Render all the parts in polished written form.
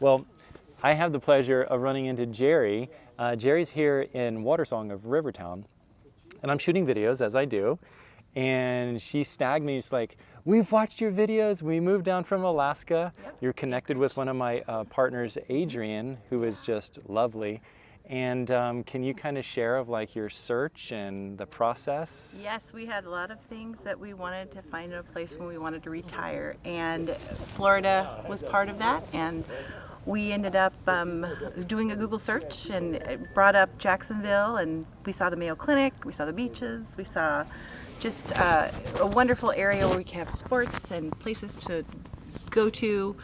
Well, I have the pleasure of running into Jerry. Jerry's here in Watersong of RiverTown, and I'm shooting videos as I do. And she snagged me. She's like, "We've watched your videos. We moved down from Alaska. Yep. You're connected with one of my partners, Adrian, who is just lovely. And can you kind of share of like your search and the process?" Yes, we had a lot of things that we wanted to find a place when we wanted to retire, and Florida was part of that. And we ended up doing a Google search, and it brought up Jacksonville, and we saw the Mayo Clinic, we saw the beaches, we saw just a wonderful area where we can have sports and places to go to,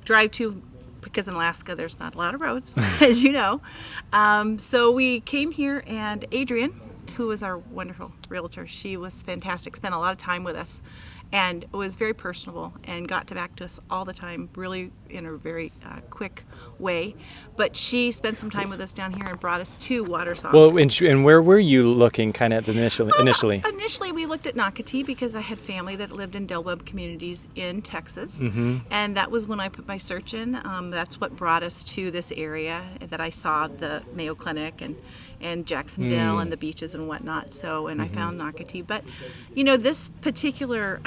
drive to, because in Alaska there's not a lot of roads, as you know. So we came here, and Adrian, who was our wonderful realtor, she was fantastic, spent a lot of time with us, and was very personable and got back to us all the time, really in a very quick way. But she spent some time with us down here and brought us to Watersong. Well, and where were you looking kind of initially? Initially, we looked at Nocatee because I had family that lived in Del Webb communities in Texas. And that was when I put my search in. That's what brought us to this area, that I saw the Mayo Clinic and Jacksonville and the beaches and whatnot. So, and I found Nocatee. But, you know, this particular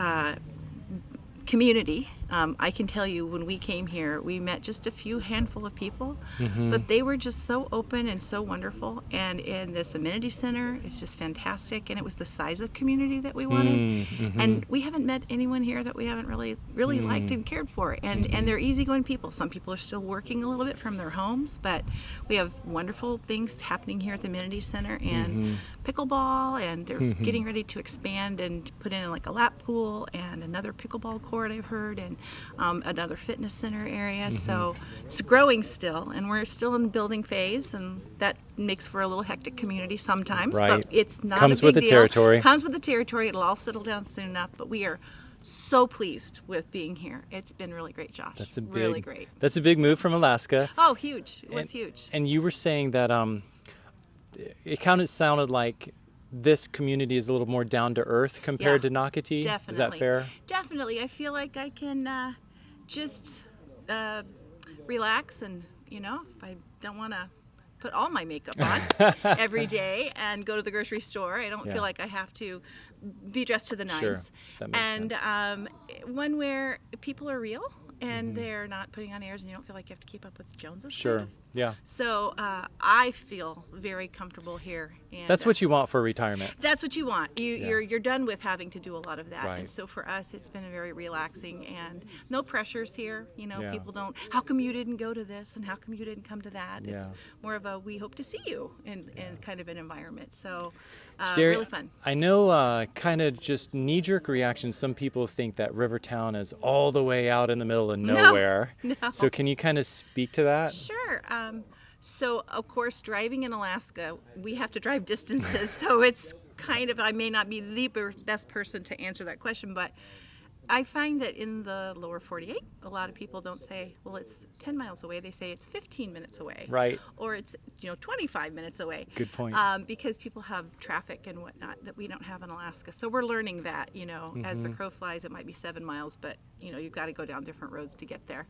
community, I can tell you, when we came here, we met just a few handful of people, but they were just so open and so wonderful. And in this amenity center, it's just fantastic. And it was the size of community that we wanted. And we haven't met anyone here that we haven't really liked and cared for. And they're easygoing people. Some people are still working a little bit from their homes, but we have wonderful things happening here at the amenity center, and pickleball, and they're getting ready to expand and put in like a lap pool and another pickleball court, I've heard, and another fitness center area. So it's growing still, and we're still in the building phase, and that makes for a little hectic community sometimes. Right. But it's not Comes a big with the deal. territory. Comes with the territory. It'll all settle down soon enough. But we are so pleased with being here. It's been really great, Josh. Really great. That's a big move from Alaska. Oh, huge. It was huge. And you were saying that it kind of sounded like this community is a little more down to earth compared to Nocatee. Definitely. Is that fair? Definitely. I feel like I can just relax, and, you know, if I don't want to put all my makeup on every day and go to the grocery store, I don't feel like I have to be dressed to the nines. Sure. That makes and sense. One where people are real, and they're not putting on airs, and you don't feel like you have to keep up with the Joneses. Sure. Kind of. Yeah. So I feel very comfortable here. And That's what you want for retirement. that's what you want. You're done with having to do a lot of that. Right. And so for us, it's been very relaxing, and no pressures here. You know, Yeah. people don't, how come you didn't go to this, and how come you didn't come to that? Yeah. It's more of a, we hope to see you in kind of an environment. So Jerry, really fun. I know kind of just knee-jerk reaction. Some people think that RiverTown is all the way out in the middle of nowhere. No. So can you kind of speak to that? Sure. So, of course, driving in Alaska, we have to drive distances. So it's kind of, I may not be the best person to answer that question, but I find that in the lower 48, a lot of people don't say, well, it's 10 miles away. They say it's 15 minutes away. Right. Or it's, 25 minutes away. Good point. Because people have traffic and whatnot that we don't have in Alaska. So we're learning that, as the crow flies, it might be 7 miles, but, you've got to go down different roads to get there.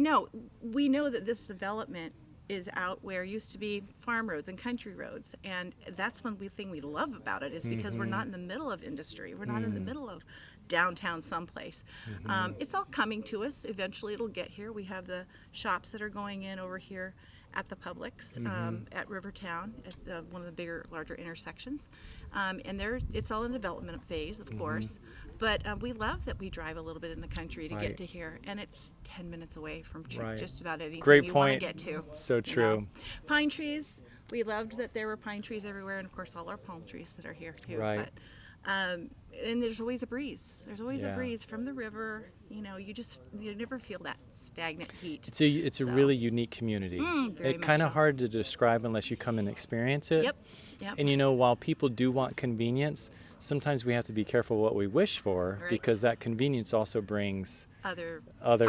No, we know that this development is out where used to be farm roads and country roads, and that's one thing we love about it, is because we're not in the middle of industry. We're not in the middle of downtown someplace. It's all coming to us. Eventually it'll get here. We have the shops that are going in over here at the Publix, at RiverTown, at one of the larger intersections. And it's all in development phase, of course. But we love that we drive a little bit in the country to get to here. And it's 10 minutes away from just about anything you want to get to. So true. Pine trees. We loved that there were pine trees everywhere. And, of course, all our palm trees that are here, too. Right. But, and there's always a breeze. There's always a breeze from the river. You never feel that stagnant heat. It's a really unique community. It's kind of hard to describe unless you come and experience it. Yep. And while people do want convenience, sometimes we have to be careful what we wish for, because that convenience also brings other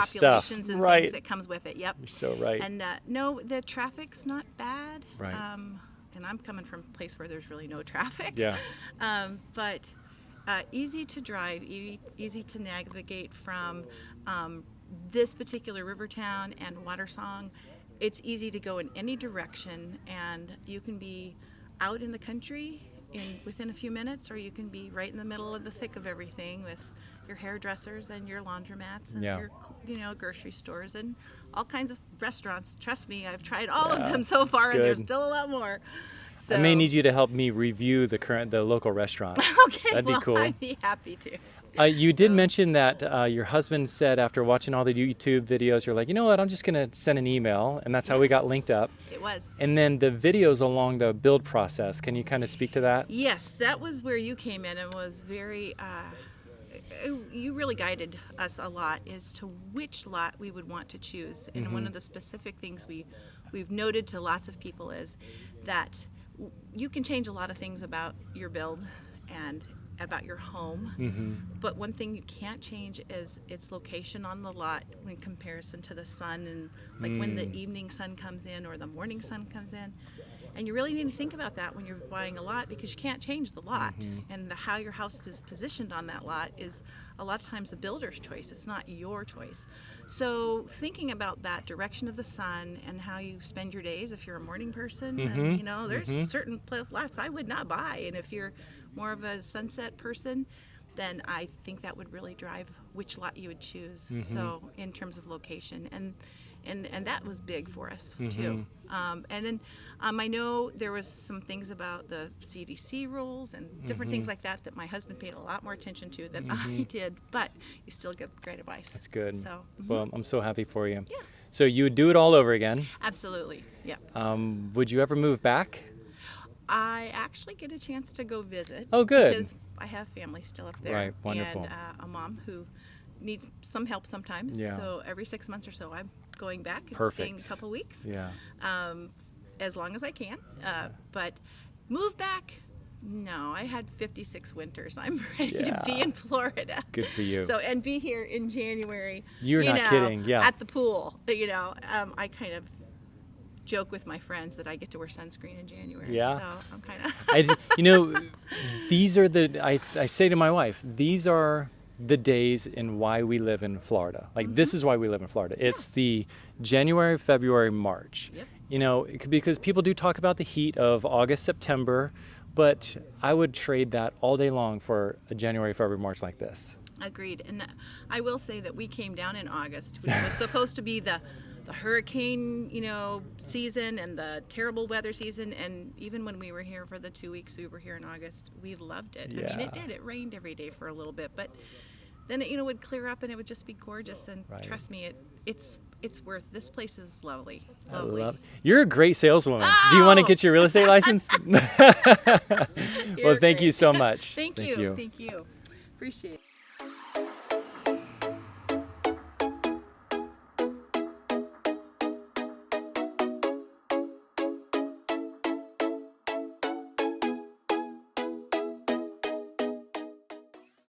stuff. Populations and things that comes with it. Yep. You're so right. And no, the traffic's not bad. Right. And I'm coming from a place where there's really no traffic. Yeah. But easy to drive, easy to navigate from this particular RiverTown and Watersong, it's easy to go in any direction, and you can be out in the country within a few minutes, or you can be right in the middle of the thick of everything with your hairdressers and your laundromats and Yeah. your grocery stores and all kinds of restaurants. Trust me, I've tried all of them so far, that's and there's good. still a lot more. So, I may need you to help me review the local restaurants. Okay, That'd be well, cool. I'd be happy to. You did mention that your husband said after watching all the YouTube videos, you're like, you know what, I'm just going to send an email. And that's how we got linked up. It was. And then the videos along the build process, can you kind of speak to that? Yes, that was where you came in and was very, you really guided us a lot as to which lot we would want to choose. And one of the specific things we've noted to lots of people is that you can change a lot of things about your build and about your home, but one thing you can't change is its location on the lot in comparison to the sun, and like when the evening sun comes in or the morning sun comes in. And you really need to think about that when you're buying a lot, because you can't change the lot. And how your house is positioned on that lot is a lot of times the builder's choice. It's not your choice. So thinking about that direction of the sun and how you spend your days, if you're a morning person, and, you know, there's certain lots I would not buy. And if you're more of a sunset person, then I think that would really drive which lot you would choose. So in terms of location, and that was big for us too. And then I know there was some things about the CDC rules and different things like that my husband paid a lot more attention to than I did, but he still gave great advice. That's good. So Well, I'm so happy for you. Yeah. So you would do it all over again. absolutely, yeah. Would you ever move back? I actually get a chance to go visit. Oh, good. Because I have family still up there. Right, wonderful. And a mom who needs some help sometimes. Yeah. So every 6 months or so, I'm going back and Perfect. staying a couple weeks. Yeah. As long as I can. But move back, no. I had 56 winters. I'm ready to be Yeah. in Florida. Good for you. So, and be here in January. You're not kidding, yeah. At the pool. I kind of joke with my friends that I get to wear sunscreen in January. Yeah. So I'm kind of. These are I say to my wife, these are the days in why we live in Florida. Like, this is why we live in Florida. It's the January, February, March. Yep. You know, because people do talk about the heat of August, September, but I would trade that all day long for a January, February, March like this. Agreed. And I will say that we came down in August, which was supposed to be the hurricane, season and the terrible weather season. And even when we were here for the 2 weeks we were here in August, we loved it. Yeah. I mean, it did. It rained every day for a little bit, but then it, would clear up and it would just be gorgeous. And Right. trust me, it's worth. This place is lovely. I Lovely. love. You're a great saleswoman. Do you want to get your real estate license? Well, You're thank you great. so much. Thank you. Thank you. Appreciate it.